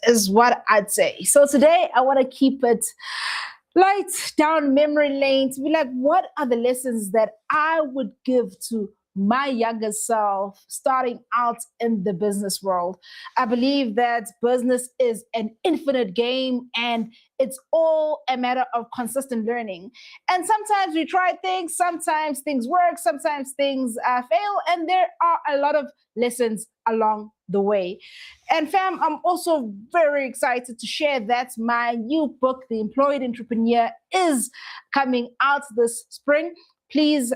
is what I'd say. So today I want to keep it light down memory lane to be like, what are the lessons that I would give to my younger self starting out in the business world? I believe that business is an infinite game and it's all a matter of consistent learning. And sometimes we try things, sometimes things work, sometimes things fail, and there are a lot of lessons along the way. And fam, I'm also very excited to share that my new book, The Employed Entrepreneur, is coming out this spring. Please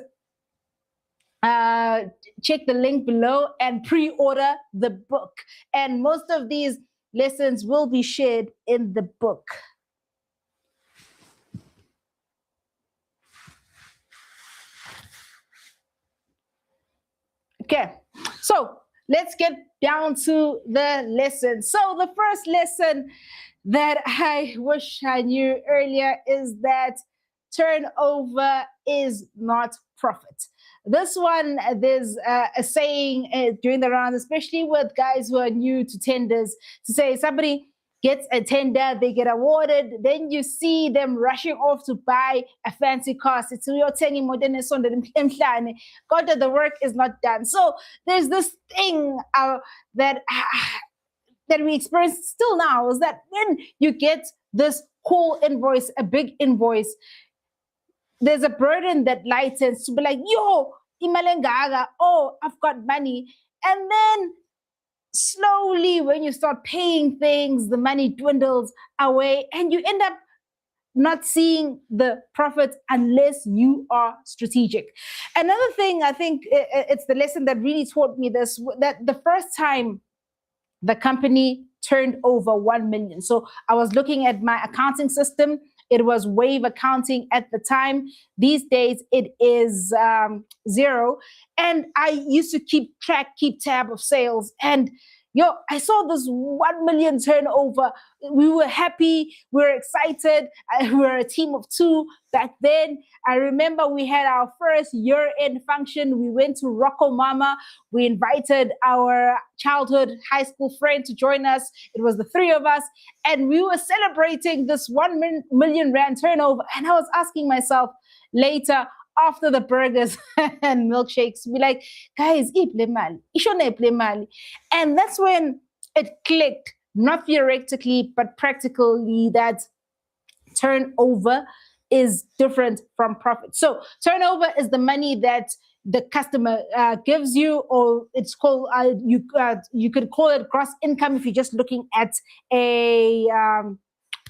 check the link below and pre-order the book. And most of these lessons will be shared in the book. Okay, so let's get down to the lesson. So the first lesson that I wish I knew earlier is that turnover is not profit. This one, there's a saying during the round, especially with guys who are new to tenders, to say somebody gets a tender, they get awarded, then you see them rushing off to buy a fancy car. It's your telling more than God, the work is not done. So there's this thing that we experience still now, is that when you get this cool invoice, a big invoice, there's a burden that lightens to be like, yo, imalengaga, oh, I've got money. And then slowly, when you start paying things, the money dwindles away and you end up not seeing the profit unless you are strategic. Another thing, I think it's the lesson that really taught me this, that the first time the company turned over 1 million. So I was looking at my accounting system. It was Wave accounting at the time. These days it is Zero. And I used to keep tab of sales. And I saw this 1 million turnover. We were happy. We were excited. We were a team of 2 back then. I remember we had our first year-end function. We went to Rocco Mama. We invited our childhood high school friend to join us. It was the 3 of us. And we were celebrating this 1 million rand turnover. And I was asking myself later, after the burgers and milkshakes, be like, guys, mali. And that's when it clicked, not theoretically, but practically, that turnover is different from profit. So turnover is the money that the customer gives you, or it's called, you could call it gross income if you're just looking at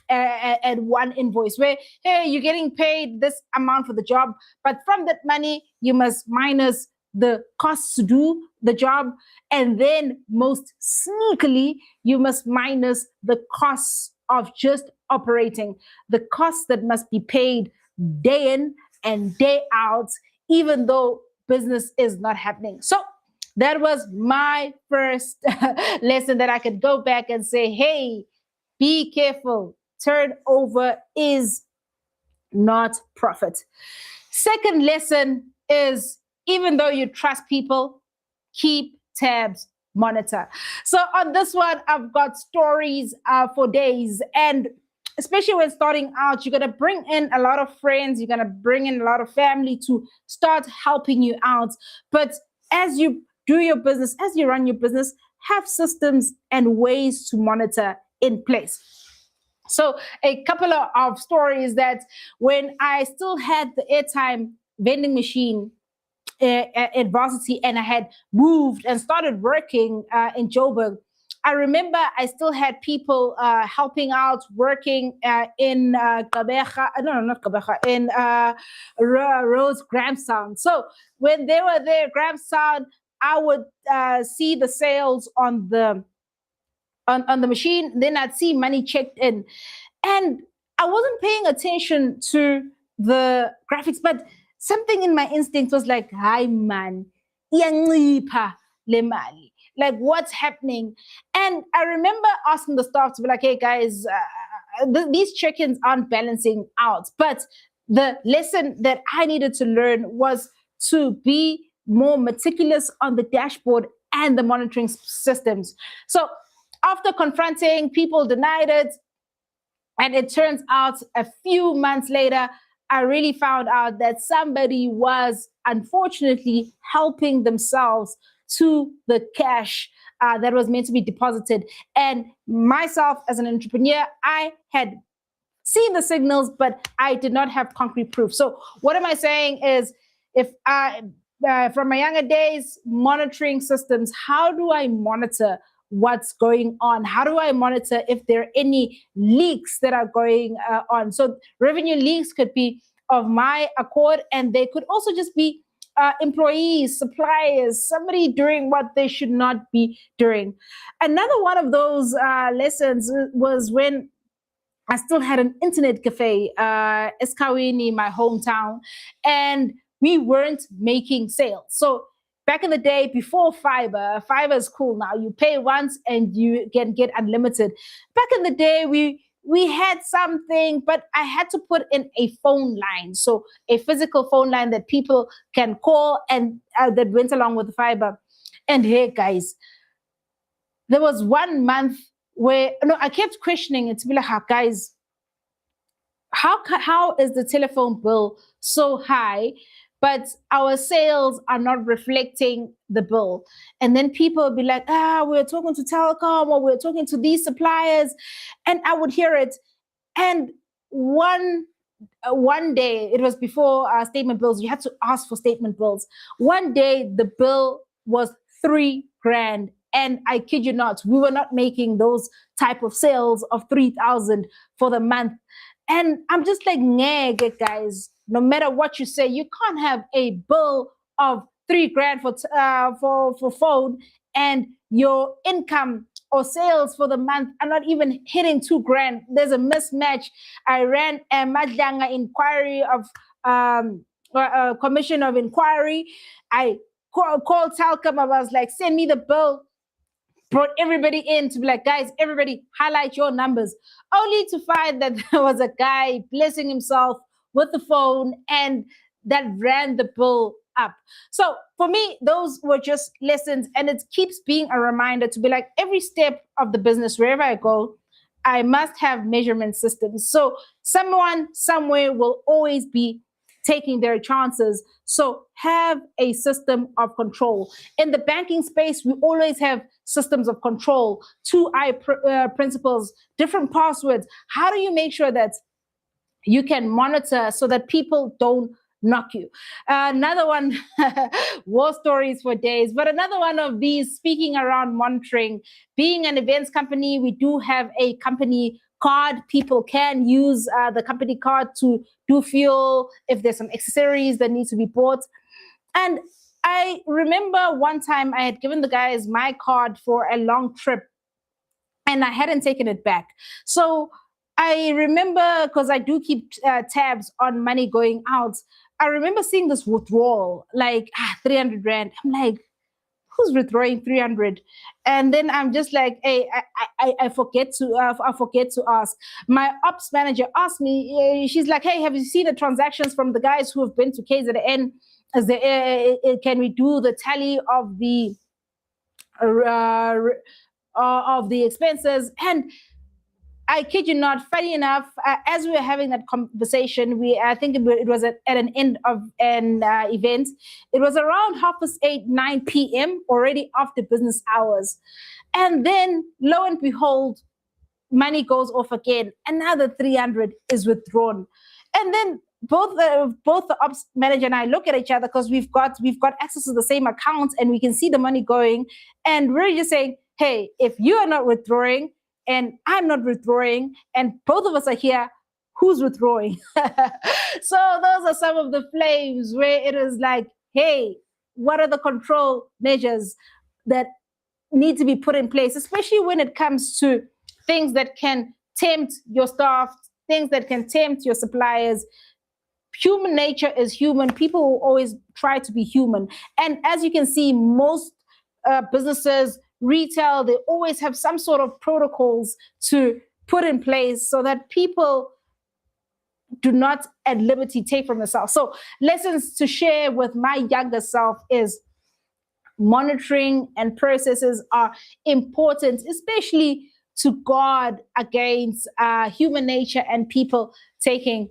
at one invoice, where, hey, you're getting paid this amount for the job, but from that money you must minus the costs to do the job, and then most sneakily you must minus the costs of just operating, the costs that must be paid day in and day out, even though business is not happening. So that was my first lesson that I could go back and say, hey, be careful. Turnover is not profit. Second lesson is, even though you trust people, keep tabs, monitor. So on this one, I've got stories for days. And especially when starting out, you're going to bring in a lot of friends, you're going to bring in a lot of family to start helping you out. But as you do your business, as you run your business, have systems and ways to monitor in place. So a couple of stories that when I still had the airtime vending machine at Varsity and I had moved and started working in Joburg, I remember I still had people helping out, working in Kabeja, no, not Kabeja, in Rose Grahamstown. So when they were there, Grahamstown, I would see the sales on the machine, then I'd see money checked in. And I wasn't paying attention to the graphics, but something in my instinct was like, hi man, iyancipha le mali. Like, what's happening? And I remember asking the staff to be like, hey guys, these check-ins aren't balancing out. But the lesson that I needed to learn was to be more meticulous on the dashboard and the monitoring systems. So After confronting, people denied it. And it turns out a few months later, I really found out that somebody was unfortunately helping themselves to the cash that was meant to be deposited. And myself, as an entrepreneur, I had seen the signals, but I did not have concrete proof. So, what am I saying is, if I, from my younger days, monitoring systems, how do I monitor what's going on? How do I monitor if there are any leaks that are going on? So, revenue leaks could be of my accord, and they could also just be employees, suppliers, somebody doing what they should not be doing. Another one of those lessons was when I still had an internet cafe, Eskawini, my hometown, and we weren't making sales. So back in the day, before fiber is cool now. You pay once and you can get unlimited. Back in the day, we had something, but I had to put in a phone line, so a physical phone line that people can call, and that went along with the fiber. And hey, guys, there was 1 month where no, I kept questioning it to be like, guys, how is the telephone bill so high, but our sales are not reflecting the bill? And then people would be like, we're talking to telecom, or we're talking to these suppliers, and I would hear it. And one day, it was before statement bills, you had to ask for statement bills. One day the bill was 3 grand, and I kid you not, we were not making those type of sales of 3,000 for the month. And I'm just like, nah, guys, no matter what you say, you can't have a bill of 3 grand for phone, and your income or sales for the month are not even hitting 2 grand. There's a mismatch. I ran a Madlanga inquiry of commission of inquiry. I called Telcom. I was like, send me the bill. Brought everybody in to be like, guys, everybody highlight your numbers, only to find that there was a guy blessing himself with the phone, and that ran the bill up. So for me, those were just lessons, and it keeps being a reminder to be like, every step of the business, wherever I go, I must have measurement systems. So someone somewhere will always be taking their chances. So have a system of control. In the banking space, we always have systems of control, 2I principles, different passwords. How do you make sure that you can monitor so that people don't knock you? Another one, war stories for days, but another one of these, speaking around monitoring, being an events company, we do have a company card. People can use the company card to do fuel if there's some accessories that need to be bought. And I remember one time I had given the guys my card for a long trip, and I hadn't taken it back. So I remember, because I do keep tabs on money going out, I remember seeing this withdrawal, like 300 Rand. I'm like, who's withdrawing 300? And then I'm just like, hey, I forget to ask. My ops manager asked me, she's like, hey, have you seen the transactions from the guys who have been to KZN? Can we do the tally of the expenses? And I kid you not, funny enough, as we were having that conversation, I think it was at an end of an event. It was around 8:30, 9 p.m., already after business hours. And then, lo and behold, money goes off again. Another 300 is withdrawn. And then both the ops manager and I look at each other, because we've got access to the same accounts and we can see the money going. And we're just saying, hey, if you are not withdrawing, and I'm not withdrawing, and both of us are here, who's withdrawing? So those are some of the flames where it is like, hey, what are the control measures that need to be put in place, especially when it comes to things that can tempt your staff, things that can tempt your suppliers. Human nature is human. People will always try to be human. And as you can see, most businesses, retail, they always have some sort of protocols to put in place so that people do not at liberty take from themselves. So lessons to share with my younger self is, monitoring and processes are important, especially to guard against human nature and people taking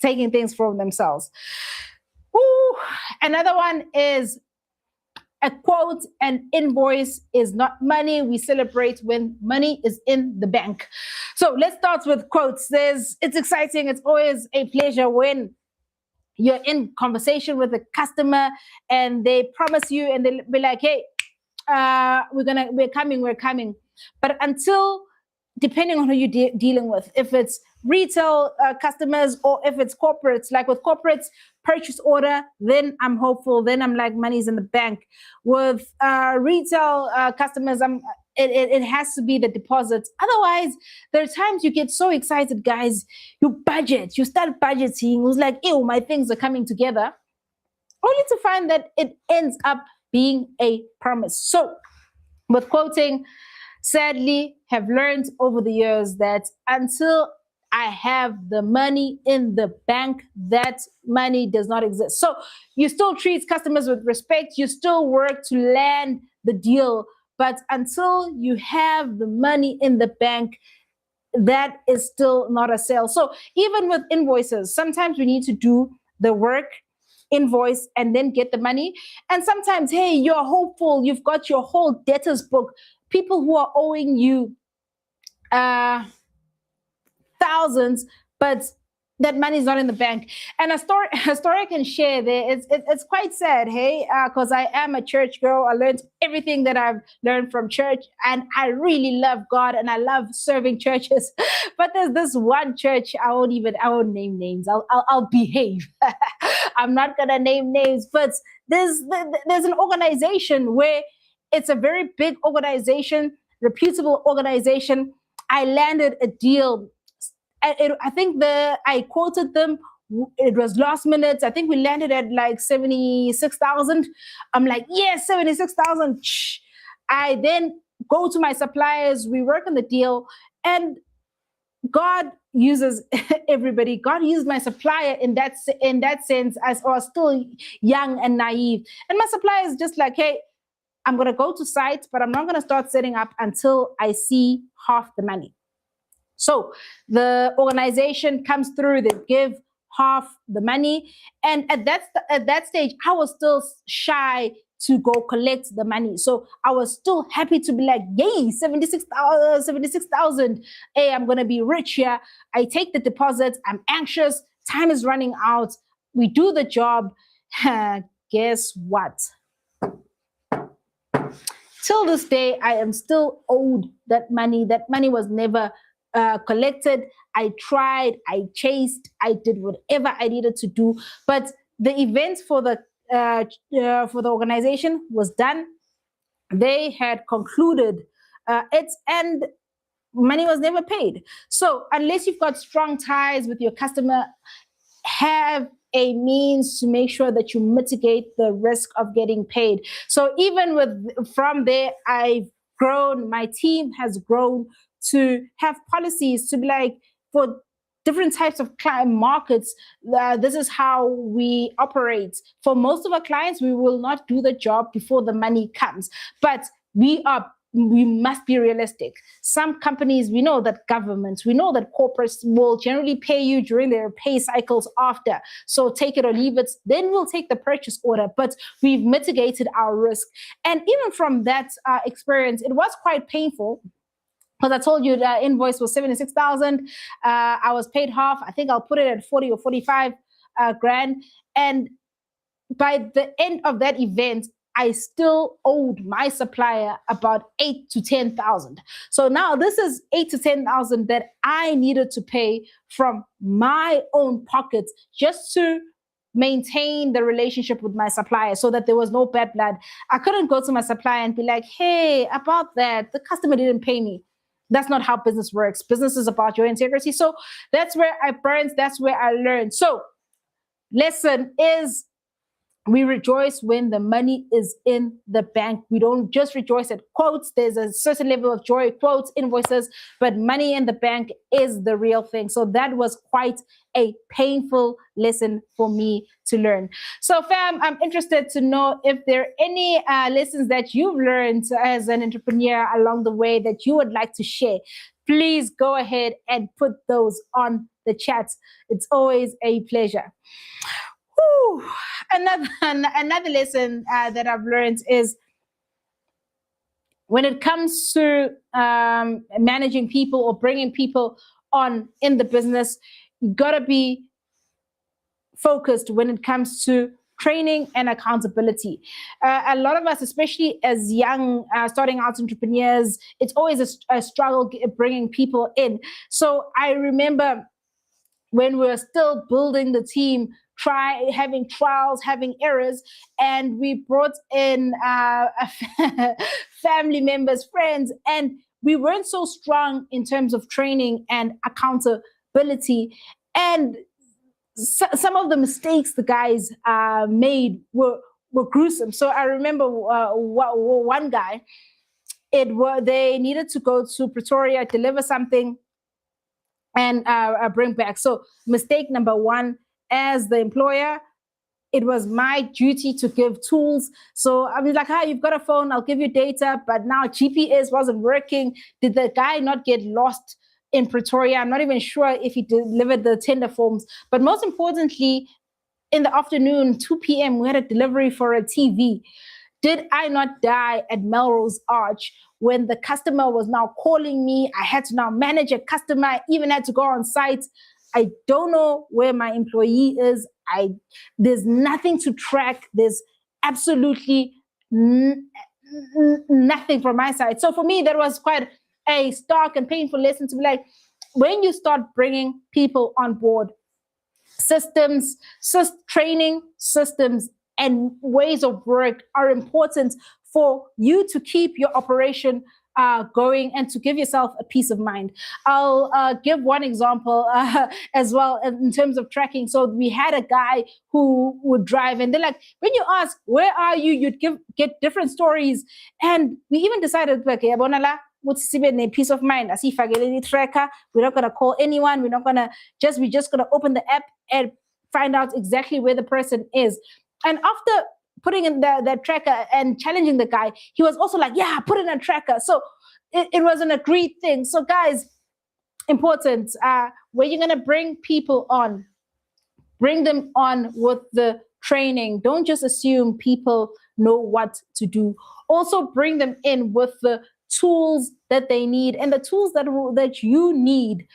taking things from themselves. Ooh. Another one is a quote: an invoice is not money. We celebrate when money is in the bank. So let's start with quotes. It's exciting. It's always a pleasure when you're in conversation with a customer and they promise you and they'll be like, hey, we're coming. But until, depending on who you're dealing with, if it's retail customers or if it's corporates, like with corporates, purchase order, then I'm hopeful. Then I'm like, money's in the bank. With retail customers, it has to be the deposits. Otherwise, there are times you get so excited, guys. You start budgeting. It was like, ew, my things are coming together, only to find that it ends up being a promise. So, with quoting, sadly, have learned over the years that until I have the money in the bank, that money does not exist. So you still treat customers with respect, you still work to land the deal, but until you have the money in the bank, that is still not a sale. So even with invoices, sometimes we need to do the work, invoice, and then get the money. And sometimes, hey, you're hopeful, you've got your whole debtors book, people who are owing you thousands, but that money is not in the bank. And a story I can share there. It's quite sad, hey, because I am a church girl. I learned everything that I've learned from church, and I really love God and I love serving churches. But there's this one church I won't name names. I'll behave. I'm not gonna name names, but there's an organization where it's a very big organization, reputable organization. I landed a deal. I think I quoted them. It was last minute. I think we landed at like 76,000. I'm like, yes, 76,000. I then go to my suppliers. We work on the deal, and God uses everybody. God used my supplier in that sense, as I was still young and naive. And my supplier is just like, hey, I'm gonna go to site, but I'm not gonna start setting up until I see half the money. So the organization comes through, they give half the money. And at that stage, I was still shy to go collect the money. So I was still happy to be like, yay, 76,000. Hey, I'm going to be rich here. I take the deposit. I'm anxious. Time is running out. We do the job. Guess what? Till this day, I am still owed that money. That money was never collected. I tried, I chased, I did whatever I needed to do, but the event for the organization was done. They had concluded it, and money was never paid. So unless you've got strong ties with your customer, have a means to make sure that you mitigate the risk of getting paid. So even from there, I've grown. My team has grown to have policies to be like, for different types of client markets, this is how we operate. For most of our clients, we will not do the job before the money comes, but we must be realistic. Some companies, we know that governments, we know that corporates will generally pay you during their pay cycles after. So take it or leave it. Then we'll take the purchase order, but we've mitigated our risk. And even from that experience, it was quite painful, because I told you the invoice was 76,000. I was paid half. I think I'll put it at 40 or 45 grand. And by the end of that event, I still owed my supplier about 8 to 10,000. So now this is 8 to 10,000 that I needed to pay from my own pockets just to maintain the relationship with my supplier, so that there was no bad blood. I couldn't go to my supplier and be like, hey, about that, the customer didn't pay me. That's not how business works. Business is about your integrity. So that's where I burned. That's where I learned. So lesson is, We rejoice when the money is in the bank. We don't just rejoice at quotes. There's a certain level of joy, quotes, invoices, but money in the bank is the real thing. So that was quite a painful lesson for me to learn. So, fam, I'm interested to know if there are any lessons that you've learned as an entrepreneur along the way that you would like to share. Please go ahead and put those on the chat. It's always a pleasure. Whew. Another lesson that I've learned is when it comes to managing people or bringing people on in the business, you gotta be focused when it comes to training and accountability. A lot of us, especially as young starting out entrepreneurs, it's always a struggle bringing people in. So I remember when we were still building the team, having trials, having errors, and we brought in family members, friends, and we weren't so strong in terms of training and accountability. And some of the mistakes the guys made were gruesome. So I remember one guy, they needed to go to Pretoria, deliver something, and bring back. So mistake number one, as the employer, it was my duty to give tools. So I was like, "Hi, you've got a phone, I'll give you data," but now GPS wasn't working. Did the guy not get lost in Pretoria? I'm not even sure if he delivered the tender forms. But most importantly, in the afternoon, 2 p.m., we had a delivery for a TV. Did I not die at Melrose Arch when the customer was now calling me? I had to now manage a customer. I even had to go on site. I don't know where my employee is. There's nothing to track. There's absolutely nothing from my side. So for me, that was quite a stark and painful lesson to be like, when you start bringing people on board, systems, training systems, and ways of work are important for you to keep your operation going and to give yourself a peace of mind. I'll give one example as well in terms of tracking. So we had a guy who would drive, and they're like, when you ask, where are you? You'd get different stories. And we even decided, like, what's a peace of mind? As if I get any tracker, we're not gonna call anyone. We're just gonna open the app and find out exactly where the person is. And after putting in the tracker and challenging the guy, he was also like, yeah, put in a tracker. So it was an agreed thing. So guys, important, where you're going to bring people on, bring them on with the training. Don't just assume people know what to do. Also bring them in with the tools that they need and the tools that you need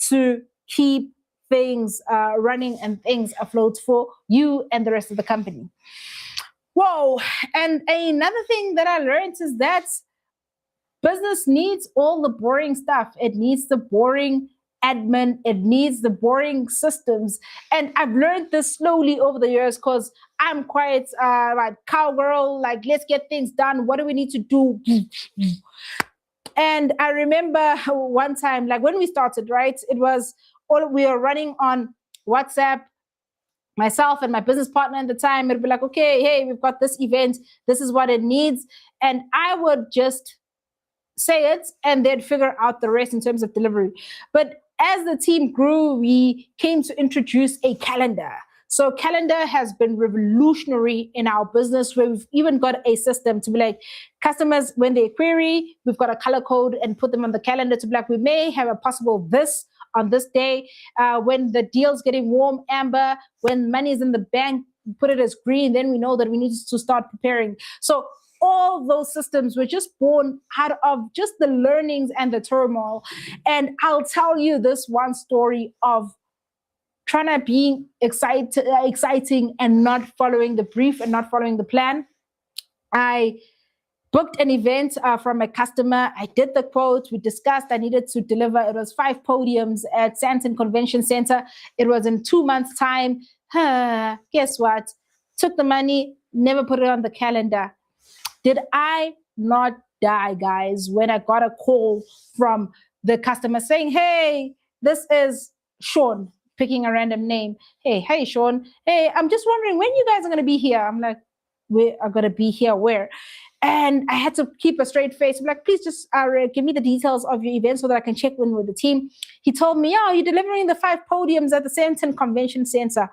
to keep things running and things afloat for you and the rest of the company. Whoa. And another thing that I learned is that business needs all the boring stuff. It needs the boring admin. It needs the boring systems. And I've learned this slowly over the years because I'm quite like cowgirl, like, let's get things done. What do we need to do? And I remember one time, like when we started, right, we were running on WhatsApp, myself and my business partner at the time. It'd be like, okay, hey, we've got this event. This is what it needs. And I would just say it and they'd figure out the rest in terms of delivery. But as the team grew, we came to introduce a calendar. So calendar has been revolutionary in our business, where we've even got a system to be like, customers, when they query, we've got a color code and put them on the calendar to be like, we may have a possible this on this day. When the deal's getting warm, amber, when money is in the bank, put it as green, then we know that we need to start preparing. So all those systems were just born out of just the learnings and the turmoil. And I'll tell you this one story of trying to be exciting and not following the brief and not following the plan. I booked an event from a customer. I did the quote. We discussed I needed to deliver. It was 5 podiums at Sandton Convention Center. It was in 2 months' time. Guess what? Took the money, never put it on the calendar. Did I not die, guys, when I got a call from the customer saying, hey, this is Sean, picking a random name. Hey, Sean. Hey, I'm just wondering when you guys are going to be here. I'm like, we are going to be here where? And I had to keep a straight face. I'm like, please just give me the details of your event so that I can check in with the team. He told me, oh, you're delivering the 5 podiums at the Sandton Convention Center.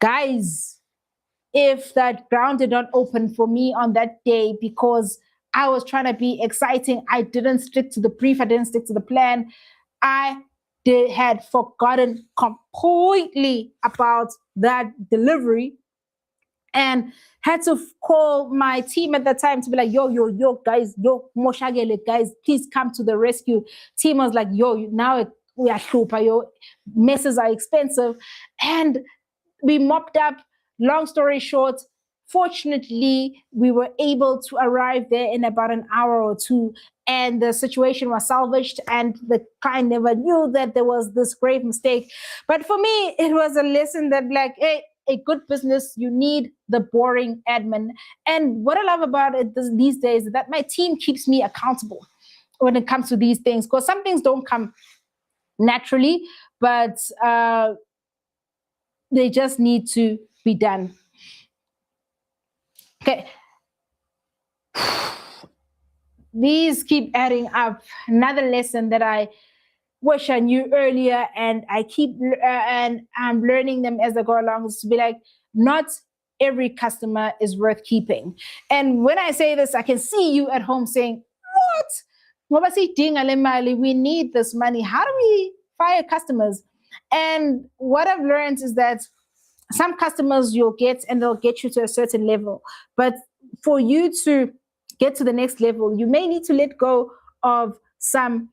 Guys, if that ground did not open for me on that day because I was trying to be exciting, I didn't stick to the brief, I didn't stick to the plan, I had forgotten completely about that delivery and had to call my team at that time to be like, yo, guys, moshagele, guys, please come to the rescue. Team was like, yo, now we are super, yo, messes are expensive. And we mopped up. Long story short, fortunately, we were able to arrive there in about an hour or two, and the situation was salvaged, and the client never knew that there was this grave mistake. But for me, it was a lesson that, like, hey, a good business, you need the boring admin. And what I love about it these days is that my team keeps me accountable when it comes to these things, because some things don't come naturally, but they just need to be done. Okay. These keep adding up. Another lesson that I wish I knew earlier, and I keep and I'm learning them as I go along, is to be like, not every customer is worth keeping. And when I say this, I can see you at home saying, what? We need this money. How do we fire customers? And what I've learned is that some customers you'll get, and they'll get you to a certain level. But for you to get to the next level, you may need to let go of some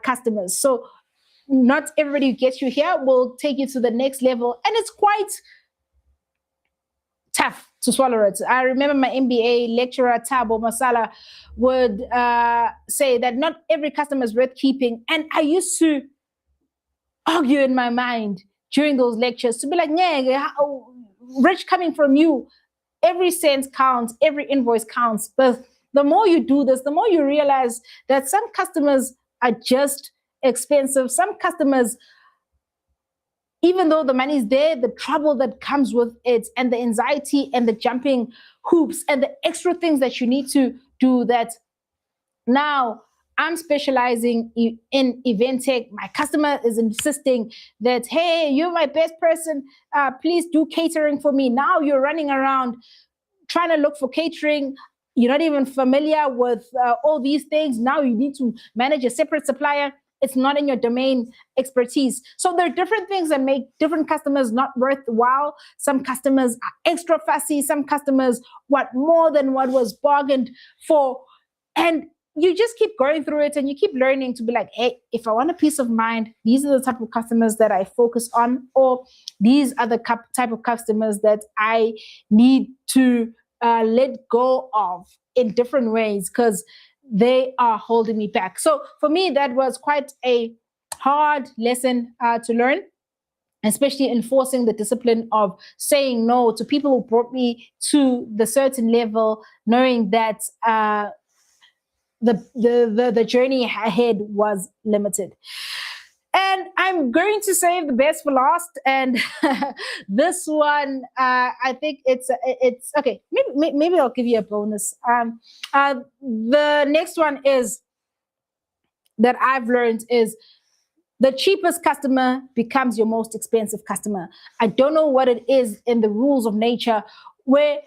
customers. So not everybody who gets you here will take you to the next level. And it's quite tough to swallow it. I remember my MBA lecturer, Tabo Masala, would say that not every customer is worth keeping. And I used to argue in my mind during those lectures to be like, yeah, rich coming from you, every cent counts, every invoice counts. But the more you do this, the more you realize that some customers are just expensive. Some customers, even though the money is there, the trouble that comes with it, and the anxiety and the jumping hoops and the extra things that you need to do, that now I'm specializing in event tech. My customer is insisting that, hey, you're my best person. Please do catering for me. Now you're running around trying to look for catering. You're not even familiar with all these things. Now you need to manage a separate supplier. It's not in your domain expertise. So there are different things that make different customers not worthwhile. Some customers are extra fussy. Some customers want more than what was bargained for. And you just keep going through it, and you keep learning to be like, hey, if I want a peace of mind, these are the type of customers that I focus on, or these are the type of customers that I need to let go of in different ways, because they are holding me back. So for me, that was quite a hard lesson to learn, especially enforcing the discipline of saying no to people who brought me to the certain level, knowing that the journey ahead was limited. And I'm going to save the best for last. And this one, I think it's okay. Maybe I'll give you a bonus. The next one is that I've learned is the cheapest customer becomes your most expensive customer. I don't know what it is in the rules of nature, wherever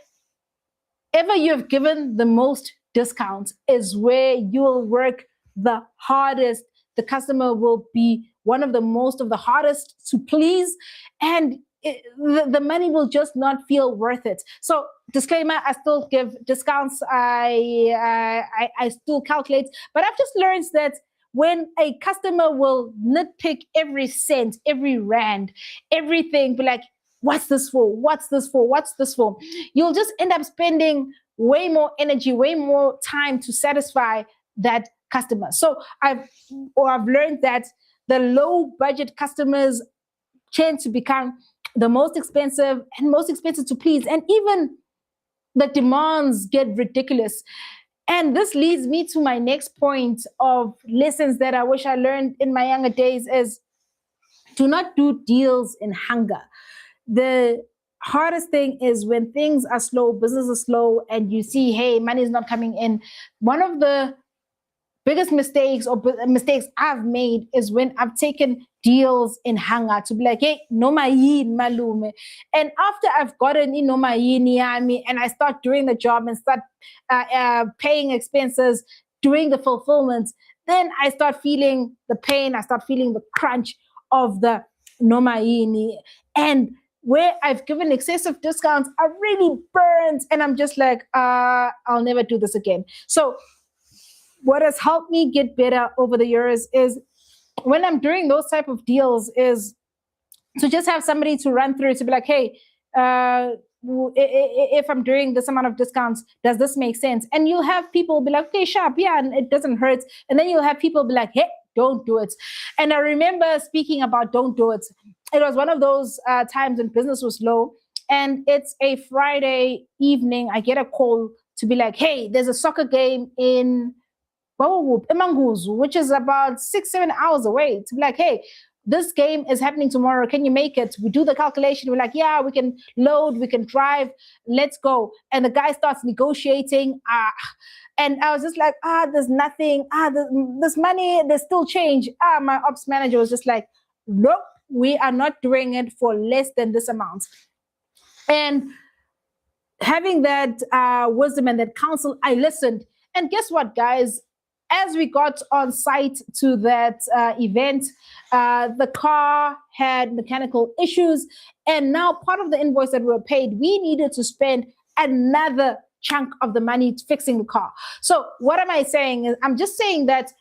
you've given the most discount is where you'll work the hardest. The customer will be one of the hardest to please, and the money will just not feel worth it. So disclaimer, I still give discounts. I still calculate, but I've just learned that when a customer will nitpick every cent, every rand, everything, be like, what's this for? What's this for? What's this for? You'll just end up spending way more energy, way more time to satisfy that customer. So I've learned that the low budget customers tend to become the most expensive to please. And even the demands get ridiculous. And this leads me to my next point of lessons that I wish I learned in my younger days is Do not do deals in hunger. The hardest thing is when things are slow, business is slow, and you see, hey, money is not coming in. One of the biggest mistakes or mistakes I've made is when I've taken deals in hunger to be like, hey, no mayin malume. And after I've gotten in no mayin yami and I start doing the job and start paying expenses, doing the fulfillment, then I start feeling the pain, I start feeling the crunch of the no mayin. And where I've given excessive discounts are really burnt. And I'm just like, I'll never do this again. So what has helped me get better over the years is when I'm doing those type of deals is to just have somebody to run through to be like, hey, if I'm doing this amount of discounts, does this make sense? And you'll have people be like, okay, sharp, yeah, and it doesn't hurt. And then you'll have people be like, hey, don't do it. And I remember speaking about don't do it. It was one of those times when business was low. And it's a Friday evening. I get a call to be like, hey, there's a soccer game in Emanguzu, which is about 6-7 hours away. To be like, hey, this game is happening tomorrow. Can you make it? We do the calculation. We're like, yeah, we can load, we can drive. Let's go. And the guy starts negotiating. And I was just like, there's nothing. This money, there's still change. My ops manager was just like, nope, we are not doing it for less than this amount. And having that wisdom and that counsel, I listened. And guess what, guys? As we got on site to that event, the car had mechanical issues. And now part of the invoice that we were paid, we needed to spend another chunk of the money fixing the car. So what am I saying? I'm just saying that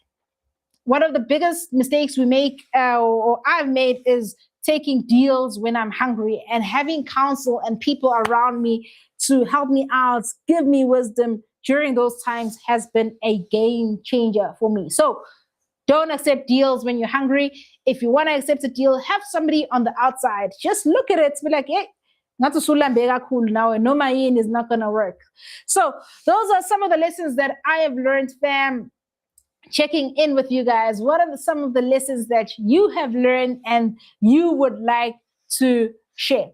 one of the biggest mistakes we make or I've made is taking deals when I'm hungry, and having counsel and people around me to help me out, give me wisdom during those times has been a game changer for me. So don't accept deals when you're hungry. If you want to accept a deal, have somebody on the outside. Just look at it, be like, hey, not to cool now, and no mayin is not gonna work. So those are some of the lessons that I have learned, fam. Checking in with you guys. What are some of the lessons that you have learned and you would like to share?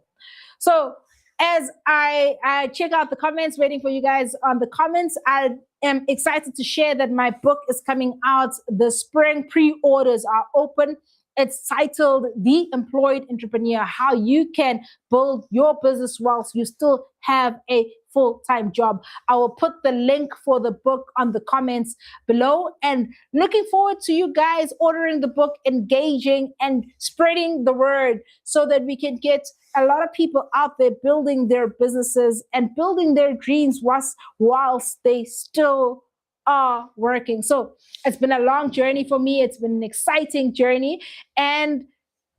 So as I check out the comments, waiting for you guys on the comments, I am excited to share that my book is coming out. The spring pre-orders are open. It's titled The Employed Entrepreneur, How You Can Build Your Business Whilst You Still Have a Full-Time Job. I will put the link for the book on the comments below, and looking forward to you guys ordering the book, engaging and spreading the word so that we can get a lot of people out there building their businesses and building their dreams whilst they still are working. So it's been a long journey for me. It's been an exciting journey, and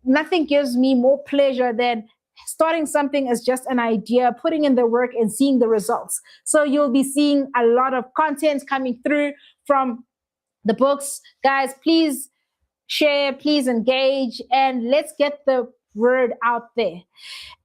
nothing gives me more pleasure than starting something as just an idea, putting in the work and seeing the results. So you'll be seeing a lot of content coming through from the books. Guys, please share, please engage, and let's get the word out there.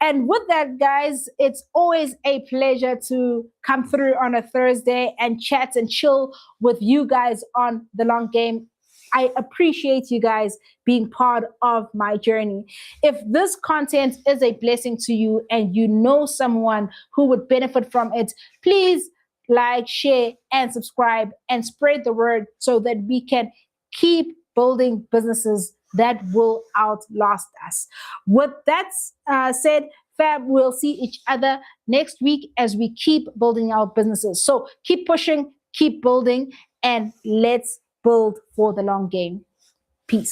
And with that, guys, it's always a pleasure to come through on a Thursday and chat and chill with you guys on The Long Game. I appreciate you guys being part of my journey. If this content is a blessing to you and you know someone who would benefit from it, please like, share, and subscribe and spread the word so that we can keep building businesses that will outlast us. With that said, fam, we'll see each other next week as we keep building our businesses. So keep pushing, keep building, and let's build for the long game. Peace.